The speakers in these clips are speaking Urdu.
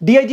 DIG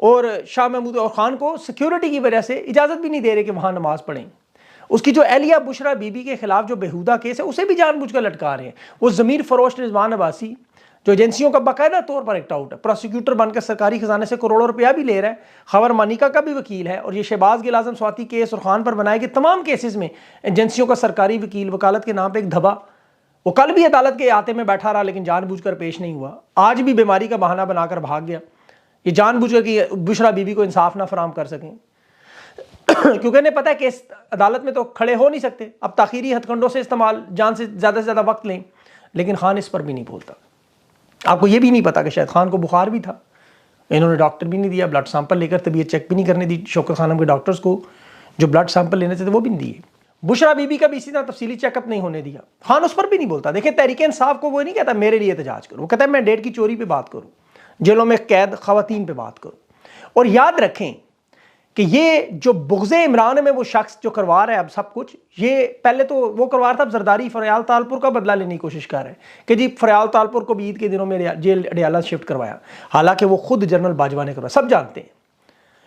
اور شاہ محمود اور خان کو سیکیورٹی کی وجہ سے اجازت بھی نہیں دے رہے کہ وہاں نماز پڑھیں. اس کی جو اہلیہ بشرا بی بی کے خلاف جو بےہودہ کیس ہے اسے بھی جان بوجھ کر لٹکا رہے ہیں. وہ ضمیر فروش رضوان عباسی جو ایجنسیوں کا باقاعدہ طور پر ایکٹ آؤٹ ہے, پروسیکیوٹر بن کر سرکاری خزانے سے کروڑوں روپیہ بھی لے رہا ہے, خبر مانیکا کا بھی وکیل ہے, اور یہ شہباز گل اعظم سواتی کیس اور خان پر بنائے گئے تمام کیسز میں ایجنسیوں کا سرکاری وکیل, وکالت کے نام پہ ایک دھبا. وہ کل بھی عدالت کے احاطے میں بیٹھا رہا لیکن جان بوجھ کر پیش نہیں ہوا, آج بھی بیماری کا بہانہ بنا کر بھاگ گیا, یہ جان بوجھ کر کہ بشرا بی بی کو انصاف نہ فراہم کر سکیں کیونکہ انہیں پتہ ہے کہ اس عدالت میں تو کھڑے ہو نہیں سکتے, اب تاخیری ہتھ کنڈوں سے استعمال جان سے زیادہ وقت لیں. لیکن خان اس پر بھی نہیں بولتا. آپ کو یہ بھی نہیں پتا کہ شاید خان کو بخار بھی تھا, انہوں نے ڈاکٹر بھی نہیں دیا, بلڈ سیمپل لے کر طبیعت چیک بھی نہیں کرنے دی شوکت خانم کے ڈاکٹرز کو, جو بلڈ سیمپل لینے تھے وہ بھی نہیں دیے. بشرا بی بی کا بھی اسی طرح تفصیلی چیک اپ نہیں ہونے دیا, خان اس پر بھی نہیں بولتا. دیکھیں تحریک انصاف کو وہ نہیں کہتا میرے لیے احتجاج کرو, وہ کہتا ہے میں ڈیٹ کی چوری پہ بات کروں, جیلوں میں قید خواتین پہ بات کروں. اور یاد رکھیں کہ یہ جو بغض عمران میں وہ شخص جو کروا رہا ہے اب سب کچھ, یہ پہلے تو وہ کروا رہا تھا, اب زرداری فریال تالپور کا بدلہ لینے کی کوشش کر رہے ہیں کہ جی فریال تالپور کو بھی عید کے دنوں میں جیل اڈیالہ شفٹ کروایا, حالانکہ وہ خود جنرل باجوہ نے کروایا, سب جانتے ہیں.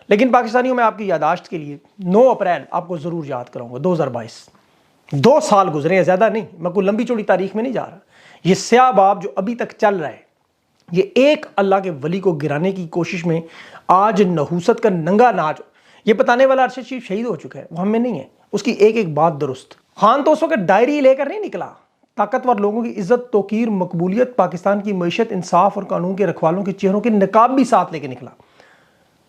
لیکن پاکستانیوں میں آپ کی یاداشت کے لیے 9 اپریل آپ کو ضرور یاد کراؤں گا 2022, 2 سال گزرے ہیں, زیادہ نہیں, میں کوئی لمبی چوڑی تاریخ میں نہیں جا رہا. یہ سیاہ باب جو ابھی تک چل رہا ہے, یہ ایک اللہ کے ولی کو گرانے کی کوشش میں آج نحوست کا ننگا ناچ, یہ بتانے والا ارشد شریف شہید ہو چکا ہے, وہ ہم میں نہیں ہے, اس کی ایک ایک بات درست. خان تو اس وقت ڈائری لے کر نہیں نکلا, طاقتور لوگوں کی عزت, توقیر, مقبولیت, پاکستان کی معیشت, انصاف اور قانون کے رکھوالوں کے چہروں کے نقاب بھی ساتھ لے کے نکلا.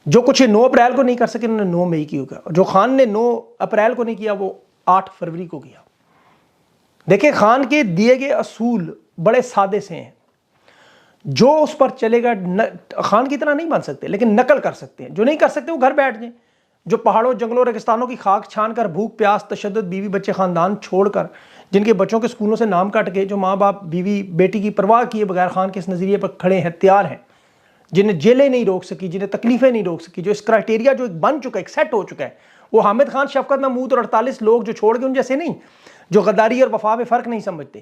جو کچھ 9 اپریل کو نہیں کر سکے انہوں نے 9 مئی کی ہوگا, جو خان نے 9 اپریل کو نہیں کیا وہ 8 فروری کو کیا. دیکھیں خان کے دیے گئے اصول بڑے سادے سے ہیں, جو اس پر چلے گا خان کی طرح نہیں بن سکتے لیکن نقل کر سکتے ہیں, جو نہیں کر سکتے وہ گھر بیٹھ جائیں. جو پہاڑوں جنگلوں ریگستانوں کی خاک چھان کر بھوک پیاس تشدد بیوی بچے خاندان چھوڑ کر, جن کے بچوں کے سکولوں سے نام کٹ گئے, جو ماں باپ بیوی بیٹی کی پرواہ کیے بغیر خان کے اس نظریے پر کھڑے ہیں, تیار ہیں, جنہیں جیلیں نہیں روک سکی, جنہیں تکلیفیں نہیں روک سکی, جو اس کرائٹیریا جو ایک بن چکا ہے, ایک سیٹ ہو چکا ہے. وہ حامد خان, شفقت محمود اور 48 لوگ جو چھوڑ گئے ان جیسے نہیں, جو غداری اور وفا میں فرق نہیں سمجھتے,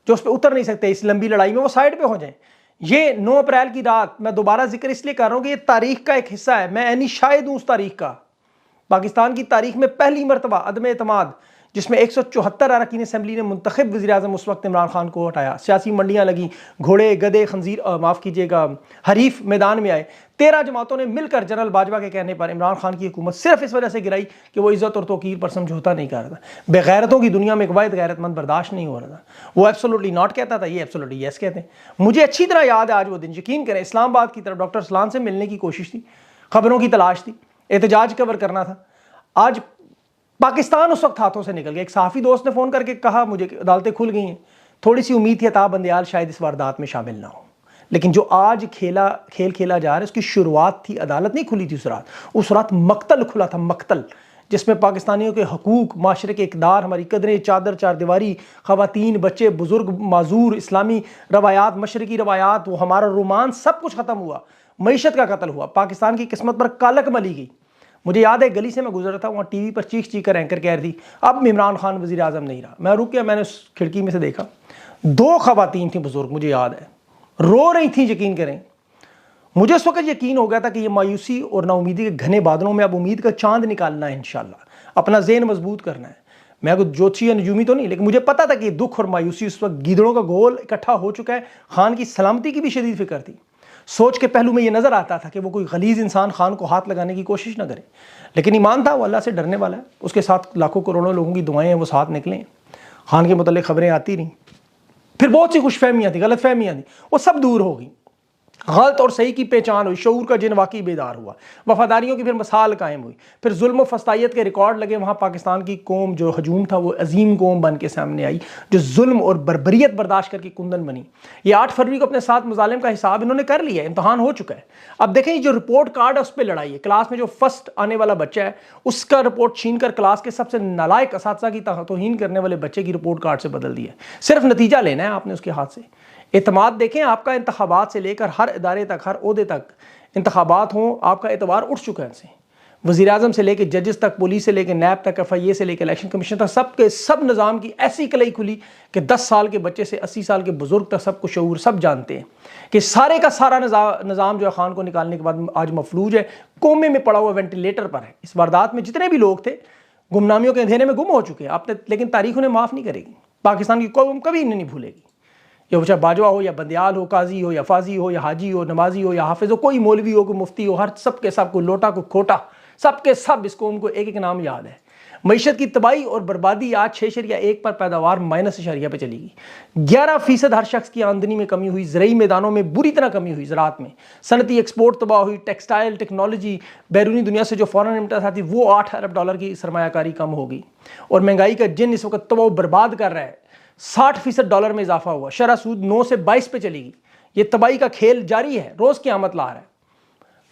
جو اس پہ اتر نہیں سکتے اس لمبی لڑائی میں, وہ سائڈ پہ ہو جائیں. یہ 9 اپریل کی رات میں دوبارہ ذکر اس لیے کر رہا ہوں کہ یہ تاریخ کا ایک حصہ ہے, میں عینی شاہد ہوں اس تاریخ کا. پاکستان کی تاریخ میں پہلی مرتبہ عدم اعتماد, جس میں 174 اراکین اسمبلی نے منتخب وزیر اعظم اس وقت عمران خان کو ہٹایا, سیاسی منڈیاں لگیں, گھوڑے گدے خنزیر معاف کیجیے گا حریف میدان میں آئے, 13 جماعتوں نے مل کر جنرل باجوہ کے کہنے پر عمران خان کی حکومت صرف اس وجہ سے گرائی کہ وہ عزت اور توقیر پر سمجھوتا نہیں کر رہا تھا. بغیرتوں کی دنیا میں ایک واحد غیرت مند برداشت نہیں ہو رہا تھا. وہ ایبسولوٹلی ناٹ کہتا تھا, یہ ایبسولوٹلی یس کہتے ہیں. مجھے اچھی طرح یاد ہے آج وہ دن, یقین کریں اسلام آباد کی طرف ڈاکٹر سلان سے ملنے کی کوشش تھی, خبروں کی تلاش تھی, احتجاج کور کرنا تھا. آج پاکستان اس وقت ہاتھوں سے نکل گیا. ایک صحافی دوست نے فون کر کے کہا مجھے کہ عدالتیں کھل گئی ہیں, تھوڑی سی امید تھی عطا بندیال شاید اس واردات میں شامل نہ ہو, لیکن جو آج کھیل کھیلا جا رہا ہے اس کی شروعات تھی, عدالت نہیں کھلی تھی اس رات مقتل کھلا تھا, مقتل, جس میں پاکستانیوں کے حقوق, معاشرے کے اقدار, ہماری قدریں, چادر چار دیواری, خواتین, بچے, بزرگ, معذور, اسلامی روایات, مشرقی روایات, وہ ہمارا رومان, سب کچھ ختم ہوا. معیشت کا قتل ہوا, پاکستان کی قسمت پر کالک ملی گئی. مجھے یاد ہے گلی سے میں گزر رہا تھا, وہاں ٹی وی پر چیخ کر اینکر کہہ رہی تھی اب عمران خان وزیر اعظم نہیں رہا. میں رک گیا, میں نے اس کھڑکی میں سے دیکھا 2 خواتین تھیں بزرگ, مجھے یاد ہے, رو رہی تھیں. یقین کریں مجھے اس وقت یقین ہو گیا تھا کہ یہ مایوسی اور نا امیدی کے گھنے بادلوں میں اب امید کا چاند نکالنا ہے, انشاءاللہ اپنا ذہن مضبوط کرنا ہے. میں کوئی جوتشی یا نجومی تو نہیں, لیکن مجھے پتا تھا کہ یہ دکھ اور مایوسی اس وقت گیدڑوں کا گول اکٹھا ہو چکا ہے. خان کی سلامتی کی بھی شدید فکر تھی. سوچ کے پہلو میں یہ نظر آتا تھا کہ وہ کوئی غلیظ انسان خان کو ہاتھ لگانے کی کوشش نہ کرے, لیکن ایمان تھا وہ اللہ سے ڈرنے والا ہے, اس کے ساتھ لاکھوں کروڑوں لوگوں کی دعائیں ہیں, وہ ساتھ نکلیں. خان کے متعلق خبریں آتی رہیں, پھر بہت سی خوش فہمیاں تھیں, غلط فہمیاں تھیں, وہ سب دور ہو گئیں. غلط اور صحیح کی پہچان ہوئی, شعور کا جن واقعی بیدار ہوا, وفاداریوں کی پھر مثال قائم ہوئی, پھر ظلم و فسطائیت کے ریکارڈ لگے. وہاں پاکستان کی قوم جو ہجوم تھا وہ عظیم قوم بن کے سامنے آئی, جو ظلم اور بربریت برداشت کر کے کندن بنی. یہ 8 فروری کو اپنے ساتھ مظالم کا حساب انہوں نے کر لیا ہے, امتحان ہو چکا ہے. اب دیکھیں جو رپورٹ کارڈ ہے اس پہ لڑائی ہے. کلاس میں جو فرسٹ آنے والا بچہ ہے اس کا رپورٹ چھین کر کلاس کے سب سے نالائق اساتذہ کی توہین کرنے والے بچے کی رپورٹ کارڈ سے بدل دیا ہے. صرف نتیجہ لینا ہے آپ نے اس کے ہاتھ سے. اعتماد دیکھیں آپ کا انتخابات سے لے کر ہر ادارے تک, ہر عہدے تک انتخابات ہوں, آپ کا اعتبار اٹھ چکا ہے ان سے. وزیر اعظم سے لے کے ججز تک، پولیس سے لے کے نیب تک، FIA سے لے کے الیکشن کمیشن تک، سب کے سب نظام کی ایسی کلئی کھلی کہ 10 سال کے بچے سے 80 سال کے بزرگ تک سب کو شعور، سب جانتے ہیں کہ سارے کا سارا نظام جو ہے خان کو نکالنے کے بعد آج مفلوج ہے، کومے میں پڑا ہوا وینٹیلیٹر پر ہے۔ اس واردات میں جتنے بھی لوگ تھے گمنامیوں کے اندھیرے میں گم ہو چکے ہیں لیکن تاریخ انہیں معاف نہیں کرے گی، پاکستان کی قوم کبھی انہیں نہیں بھولے گی۔ یہ چاہے باجوہ ہو یا بندیال ہو، قاضی ہو یا فاضی ہو یا حاجی ہو، نمازی ہو یا حافظ ہو، کوئی مولوی ہو، کوئی مفتی ہو، ہر سب کے سب کو لوٹا کو کھوٹا، سب کے سب اس قوم کو ایک ایک نام یاد ہے۔ معیشت کی تباہی اور بربادی آج 6.1 پر پیداوار -0.1 پہ چلی گئی۔ 11% ہر شخص کی آمدنی میں کمی ہوئی، زرعی میدانوں میں بری طرح کمی ہوئی، زراعت میں صنعتی ایکسپورٹ تباہ ہوئی، ٹیکسٹائل ٹیکنالوجی بیرونی دنیا سے جو فورن ریمیٹنس آتی وہ $8 ارب کی سرمایہ کاری کم ہو گئی، اور مہنگائی کا جن اس وقت تباہ و برباد کر رہا ہے۔ $60 میں اضافہ ہوا، شرح سود 9 سے 22 پہ چلی گئی۔ یہ تباہی کا کھیل جاری ہے، روز قیامت لا رہا ہے۔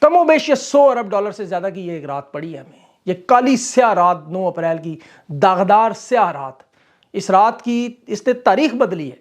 کم و بیش $100 ارب سے زیادہ کی یہ ایک رات پڑی ہے ہمیں، یہ کالی سیاہ رات 9 اپریل کی داغدار سیاہ رات۔ اس رات کی اس نے تاریخ بدلی ہے۔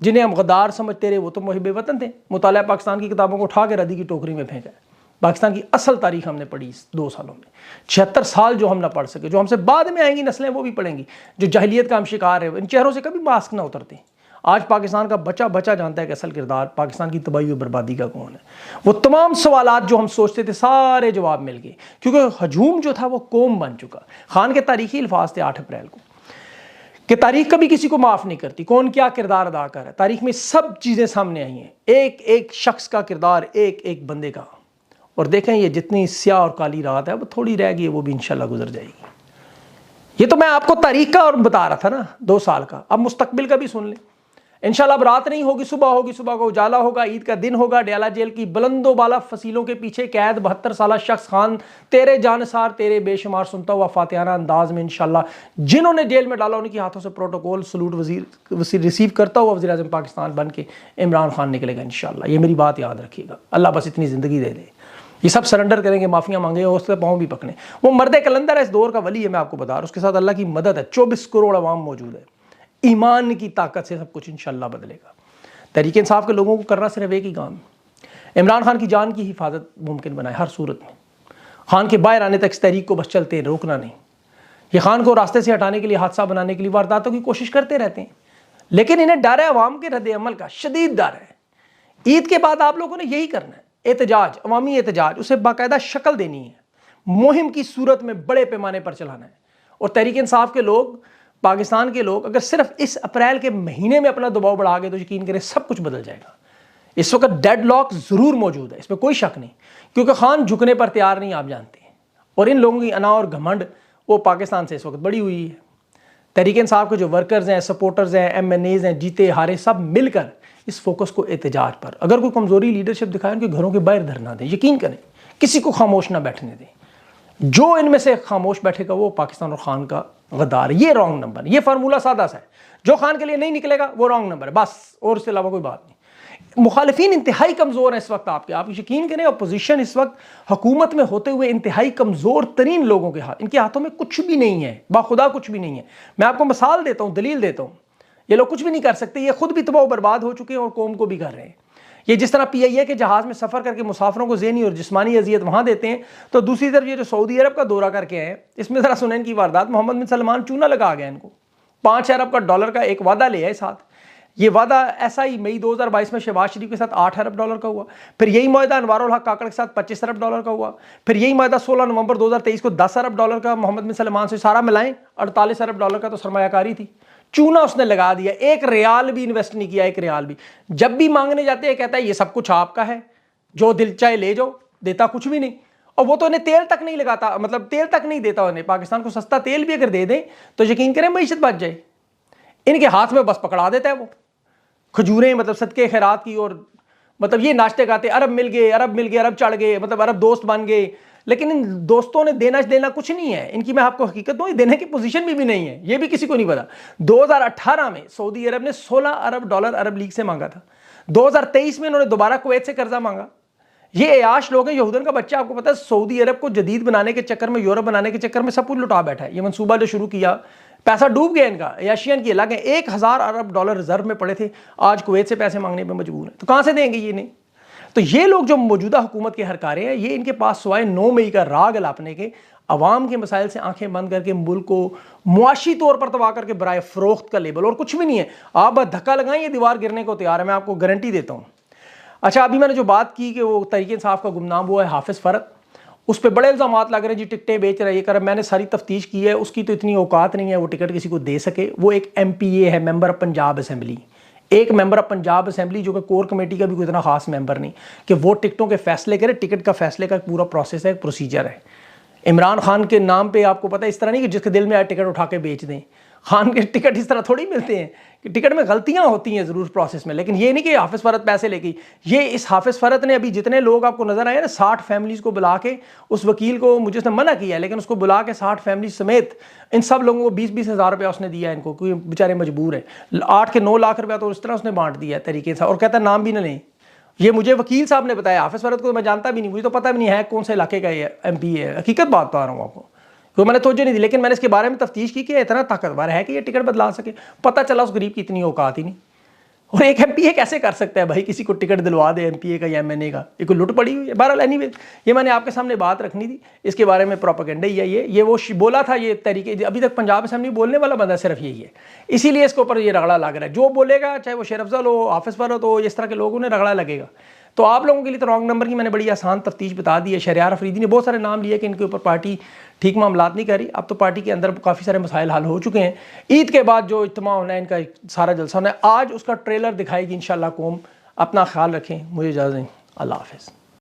جنہیں ہم غدار سمجھتے رہے وہ تو محب وطن تھے، مطالعہ پاکستان کی کتابوں کو اٹھا کے ردی کی ٹوکری میں پھینکا ہے۔ پاکستان کی اصل تاریخ ہم نے پڑھی اس 2 سالوں میں، 76 سال جو ہم نہ پڑھ سکے، جو ہم سے بعد میں آئیں گی نسلیں وہ بھی پڑھیں گی، جو جاہلیت کا ہم شکار ہے، ان چہروں سے کبھی ماسک نہ اترتے۔ آج پاکستان کا بچہ جانتا ہے کہ اصل کردار پاکستان کی تباہی و بربادی کا کون ہے۔ وہ تمام سوالات جو ہم سوچتے تھے سارے جواب مل گئے، کیونکہ ہجوم جو تھا وہ قوم بن چکا۔ خان کے تاریخی الفاظ تھے 8 اپریل کو کہ تاریخ کبھی کسی کو معاف نہیں کرتی، کون کیا کردار ادا کر رہا ہے۔ تاریخ میں سب چیزیں سامنے آئی ہیں، ایک ایک شخص کا کردار، ایک ایک بندے کا۔ اور دیکھیں یہ جتنی سیاہ اور کالی رات ہے وہ تھوڑی رہ گئی ہے، وہ بھی انشاءاللہ گزر جائے گی۔ یہ تو میں آپ کو تاریخ کا اور بتا رہا تھا نا 2 سال کا، اب مستقبل کا بھی سن لیں۔ انشاءاللہ اب رات نہیں ہوگی، صبح ہوگی، صبح کو اجالا ہوگا، عید کا دن ہوگا، ڈیالہ جیل کی بلند و بالا فصیلوں کے پیچھے قید 72 سالہ شخص خان تیرے جانثار تیرے بے شمار سنتا ہوا فاتحانہ انداز میں انشاءاللہ جنہوں نے جیل میں ڈالا ان کے ہاتھوں سے پروٹوکول سلوٹ وزیر ریسیو کرتا ہوا وزیر اعظم پاکستان بن کے عمران خان نکلے گا انشاءاللہ۔ یہ میری بات یاد رکھیے گا، اللہ بس اتنی زندگی دے دے۔ یہ سب سرنڈر کریں گے، معافیاں مانگیں اور اس سے پاؤں بھی پکڑیں۔ وہ مرد کلندر ہے، اس دور کا ولی ہے، میں آپ کو بتا رہا ہوں، اس کے ساتھ اللہ کی مدد ہے، 24 کروڑ عوام موجود ہے، ایمان کی طاقت سے سب کچھ انشاءاللہ بدلے گا۔ تحریک انصاف کے لوگوں کو کرنا صرف ایک ہی کام ہے، عمران خان کی جان کی حفاظت ممکن بنائے ہر صورت میں۔ خان کے باہر آنے تک اس تحریک کو بس چلتے روکنا نہیں۔ یہ خان کو راستے سے ہٹانے کے لیے، حادثہ بنانے کے لیے وارداتوں کی کوشش کرتے رہتے ہیں، لیکن انہیں ڈر ہے عوام کے رد عمل کا، شدید ڈر ہے۔ عید کے بعد آپ لوگوں نے یہی کرنا ہے، احتجاج، عوامی احتجاج، اسے باقاعدہ شکل دینی ہے، مہم کی صورت میں بڑے پیمانے پر چلانا ہے۔ اور تحریک انصاف کے لوگ، پاکستان کے لوگ اگر صرف اس اپریل کے مہینے میں اپنا دباؤ بڑھا گئے تو یقین کریں سب کچھ بدل جائے گا۔ اس وقت ڈیڈ لاک ضرور موجود ہے، اس میں کوئی شک نہیں، کیونکہ خان جھکنے پر تیار نہیں، آپ جانتے ہیں، اور ان لوگوں کی انا اور گھمنڈ وہ پاکستان سے اس وقت بڑی ہوئی ہے۔ تحریک انصاف کے جو ورکرز ہیں، سپورٹرز ہیں، MNAs ہیں، جیتے ہارے سب مل کر اس فوکس کو احتجاج پر، اگر کوئی کمزوری لیڈرشپ دکھائے ان کے گھروں کے باہر دھرنا دیں، یقین کریں کسی کو خاموش نہ بیٹھنے دیں۔ جو ان میں سے خاموش بیٹھے گا وہ پاکستان اور خان کا غدار۔ یہ رانگ نمبر، یہ فارمولہ سادہ سا ہے، جو خان کے لیے نہیں نکلے گا وہ رانگ نمبر ہے بس، اور اس کے علاوہ کوئی بات نہیں۔ مخالفین انتہائی کمزور ہیں اس وقت، آپ یقین کریں اپوزیشن اس وقت حکومت میں ہوتے ہوئے انتہائی کمزور ترین لوگوں کے ہاتھ، ان کے ہاتھوں میں کچھ بھی نہیں ہے، باخدا کچھ بھی نہیں ہے۔ میں آپ کو مثال دیتا ہوں، دلیل دیتا ہوں، یہ لوگ کچھ بھی نہیں کر سکتے، یہ خود بھی تباہ و برباد ہو چکے ہیں اور قوم کو بھی کر رہے ہیں۔ یہ جس طرح PIA کے جہاز میں سفر کر کے مسافروں کو ذہنی اور جسمانی اذیت وہاں دیتے ہیں، تو دوسری طرف یہ جو سعودی عرب کا دورہ کر کے ہیں، اس میں ذرا سنیں ان کی واردات۔ محمد بن سلمان چونا لگا گیا ان کو، $5 ارب کا ایک وعدہ لے آئے ساتھ۔ یہ وعدہ ایسا ہی مئی 2022 میں شہباز شریف کے ساتھ $8 ارب کا ہوا، پھر یہی معاہدہ انوار الحق کاکڑ کے ساتھ $25 ارب کا ہوا، پھر یہی معاہدہ 16 نومبر 2023 کو $10 ارب کا محمد بن سلمان سے، سارا ملائیں $48 ارب کا تو سرمایہ کاری تھی۔ چونا اس نے لگا دیا، ایک ریال بھی انویسٹ نہیں کیا، ایک ریال بھی۔ جب بھی مانگنے جاتے ہیں کہتا ہے یہ سب کچھ آپ کا ہے، جو دل چاہے لے جاؤ، دیتا کچھ بھی نہیں۔ اور وہ تو انہیں تیل تک نہیں لگاتا، مطلب تیل تک نہیں دیتا انہیں۔ پاکستان کو سستا تیل بھی اگر دے دیں تو یقین کریں معیشت بچ جائے، ان کے ہاتھ میں بس پکڑا دیتا ہے وہ کھجوریں، مطلب صدقے خیرات کی، اور مطلب یہ ناشتے گاتے ارب مل گئے، ارب چڑھ گئے، مطلب ارب دوست بن گئے، لیکن ان دوستوں نے دینا کچھ نہیں ہے ان کی۔ میں آپ کو حقیقت دوں، دینے کی پوزیشن بھی نہیں ہے، یہ بھی کسی کو نہیں پتا۔ 2018 میں سعودی عرب نے $16 ارب عرب لیگ سے مانگا تھا، 2023 میں انہوں نے دوبارہ کویت سے قرضہ مانگا۔ یہ عیاش لوگ ہیں، یہودن کا بچہ، آپ کو پتا ہے سعودی عرب کو جدید بنانے کے چکر میں، یورپ بنانے کے چکر میں سب کچھ لٹا بیٹھا ہے۔ یہ منصوبہ جو شروع کیا، پیسہ ڈوب گیا ان کا، عیاشیاں کی الگ ہیں، $1000 ارب ریزرو میں پڑے تھے، آج کویت سے پیسے مانگنے پہ مجبور ہیں، تو کہاں سے دیں گے یہ نہیں؟ تو یہ لوگ جو موجودہ حکومت کے ہرکارے ہیں، یہ ان کے پاس سوائے 9 مئی کا راگ الاپنے کے، عوام کے مسائل سے آنکھیں بند کر کے ملک کو معاشی طور پر تباہ کر کے برائے فروخت کا لیبل، اور کچھ بھی نہیں ہے. آپ بس دھکا لگائیں یہ دیوار گرنے کو تیار ہے، میں آپ کو گارنٹی دیتا ہوں. اچھا، ابھی میں نے جو بات کی کہ وہ تحریک انصاف کا گمنام ہوا ہے حافظ فرد، اس پہ بڑے الزامات لگ رہے ہیں جی ٹکٹیں بیچ رہا ہے، یہ کر رہا ہے. میں نے ساری تفتیش کی ہے، اس کی تو اتنی اوقات نہیں ہے وہ ٹکٹ کسی کو دے سکے. وہ ایک ایم پی اے ہے، ممبر آف پنجاب اسمبلی، ایک ممبر آف پنجاب اسمبلی جو کہ کور کمیٹی کا بھی کوئی اتنا خاص ممبر نہیں کہ وہ ٹکٹوں کے فیصلے کرے. ٹکٹ کا فیصلے کا پورا پروسیس ہے، پروسیجر ہے. عمران خان کے نام پہ آپ کو پتہ ہے اس طرح نہیں کہ جس کے دل میں آئے ٹکٹ اٹھا کے بیچ دیں. خان کے ٹکٹ اس طرح تھوڑی ملتے ہیں کہ ٹکٹ میں غلطیاں ہوتی ہیں ضرور پروسیس میں، لیکن یہ نہیں کہ حافظ فرد پیسے لے کے. یہ اس حافظ فرد نے ابھی جتنے لوگ آپ کو نظر آئے نا، 60 فیملیز کو بلا کے، اس وکیل کو مجھے اس نے منع کیا ہے لیکن اس کو بلا کے 60 فیملیز سمیت ان سب لوگوں کو 20-20 ہزار روپیہ اس نے دیا ان کو، کوئی بیچارے مجبور ہیں. 8 کے 9 لاکھ روپیہ تو اس طرح اس نے بانٹ دیا ہے طریقے سے، اور کہتا ہے نام بھی نہ لیں. یہ مجھے وکیل صاحب نے بتایا. حافظ فرد کو میں جانتا بھی نہیں، مجھے تو پتہ بھی نہیں ہے کون سے علاقے کا یہ ایم پی ہے. حقیقت بات بتا رہا ہوں آپ کو، میں نے توجہ نہیں دی، لیکن میں نے اس کے بارے میں تفتیش کی کہ اتنا طاقتور ہے کہ یہ ٹکٹ بدلا سکے. پتہ چلا اس غریب کی اتنی اوقات ہی نہیں. اور ایک ایم پی اے کیسے کر سکتا ہے بھائی کسی کو ٹکٹ دلوا دے، ایم پی اے کا یا ایم این اے کا؟ یہ کوئی لٹ پڑی ہوئی ہے. بہرحال اینی وے، یہ میں نے آپ کے سامنے بات رکھنی تھی. اس کے بارے میں پروپیگنڈا ہی ہے یہ وہ بولا تھا. یہ طریقے ابھی تک پنجاب اسمبلی بولنے والا بندہ صرف یہی ہے، اسی لیے اس کے اوپر یہ رگڑا لگ رہا ہے. جو بولے گا چاہے وہ شیر افضل ہو، حافظ فرد ہو، اس طرح کے لوگوں نے رگڑا لگے گا. تو آپ لوگوں کے لیے تو رانگ نمبر کی میں نے بڑی آسان تفتیش بتا دی ہے. شہریار افریدی نے بہت سارے نام لیے کہ ان کے اوپر پارٹی ٹھیک معاملات نہیں کر رہی. اب تو پارٹی کے اندر کافی سارے مسائل حل ہو چکے ہیں. عید کے بعد جو اجتماع ہونا ہے ان کا سارا جلسہ ہونا ہے، آج اس کا ٹریلر دکھائے گی انشاءاللہ قوم. اپنا خیال رکھیں، مجھے اجازت دیں. اللہ حافظ.